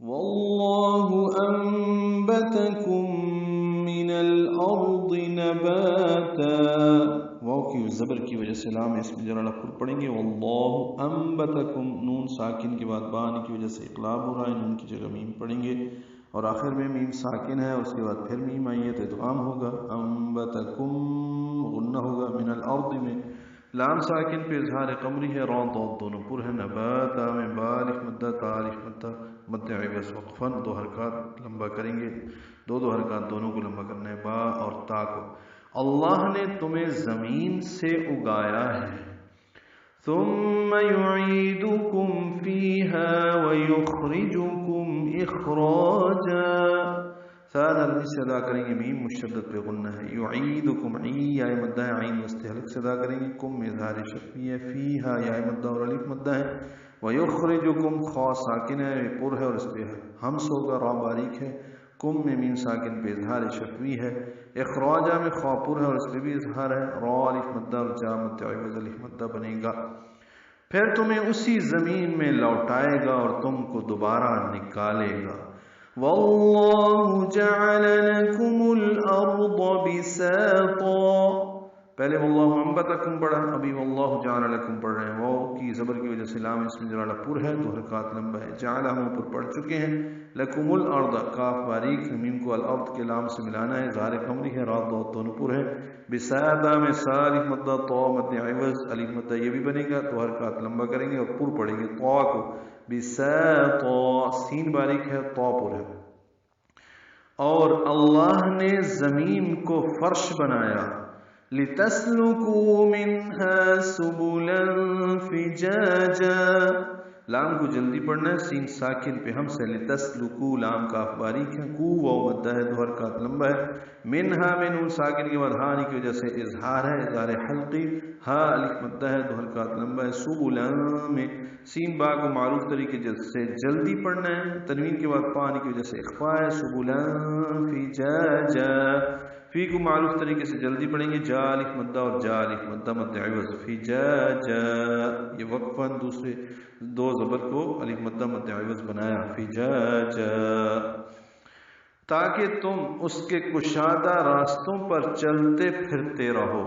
واللہ انبتکم من الارض نباتا، واو کی زبر کی وجہ سے لام اس میں جرا پر پڑھیں گے، واللہ انبتکم، نون ساکن کے بعد بان کی وجہ سے اقلاب ہو رہا ہے، نون کی جگہ میم پڑھیں گے، اور آخر میں میم ساکن ہے، اس کے بعد پھر میم آئی ہے تو ادغام ہوگا، انبتکم غنہ ہوگا، من الارض میں لام ساکن پہ اظہار قمری ہے، را ضاد دونوں پر ہے، نباتا میں با الف مدہ تا الف مدہ مد عوض وقفاً 2 حرکات لمبا کریں گے، دو حرکات دونوں کو لمبا کرنا ہے، با اور تا کو۔ اللہ نے تمہیں زمین سے اگایا ہے، ثم يعيدكم فيها ويخرجكم اخراجا، نرمی سے ادا کریں گے، میم مشدد پہ غنہ ہے، یعیدکم عی یا مدہ ہے، عین وسط حلق سے ادا کریں گے، کم اظہار شفوی ہے، فیہا یا مدہ اور الف مدہ ہے، ویخرجکم خا ساکن ہے، پر ہے اور اس پہ ہمس ہوگا، را باریک ہے، کم میں میم ساکن پہ اظہار شفوی ہے، اخراجہ میں خا پر ہے اور اس پہ بھی اظہار ہے، را الف مدہ اور جا مد عوض الف مدہ بنے گا، پھر تمہیں اسی زمین میں لوٹائے گا اور تم کو دوبارہ نکالے گا، واللہ جعل لکم الارض بساطا، پہلے واللہ انبتکم پڑھا، ابھی واللہ جعل لکم پڑھ رہے ہیں، واو کی زبر کی وجہ سے لام اس میں جرا پر ہے، 2 حرکات لمبا ہے، جعل ہم اوپر پڑھ چکے ہیں، لکم الارض کاف باریک میم کو الارض کے لام سے ملانا ہے، ظاہر قمری ہے، را ضاد دونوں پر ہے، بساطا میں سا الف مدہ طا مد عوض الف مدہ یہ بھی بنے گا، 2 حرکات لمبا کریں گے اور پر پڑھیں گے، طا کو بساطا، سین باریک ہے، طا پر ہے، اور اللہ نے زمین کو فرش بنایا، لِتَسْلُكُوا مِنْهَا سُبُلًا فِجَاجًا، لام کو جلدی پڑھنا ہے، سین ساکن پہ ہم سے، لِتَسْلُكُوا لام کاف باریک ہے، کو واو مدہ ہے، 2 حرکات لمبا ہے، منہا میں نون ساکن کے بعد ہانی کی وجہ سے اظہار ہے، اظہار حلقی، ہا الف مدہ ہے، 2 حرکات لمبا ہے، سُبُلًا میں سین با کو معروف طریقے سے جلدی پڑھنا ہے، تنوین کے بعد پانی کی وجہ سے اخفا ہے، سُبُلًا فِجَاجًا، فی کو معروف طریقے سے جلدی پڑھیں گے، جا الف مدہ اور جا الف مدہ مد عوض، فجاجا، یہ وقفاً دوسرے 2 زبر کو الف مدہ مد عوض بنایا، فجاجا، تاکہ تم اس کے کشادہ راستوں پر چلتے پھرتے رہو،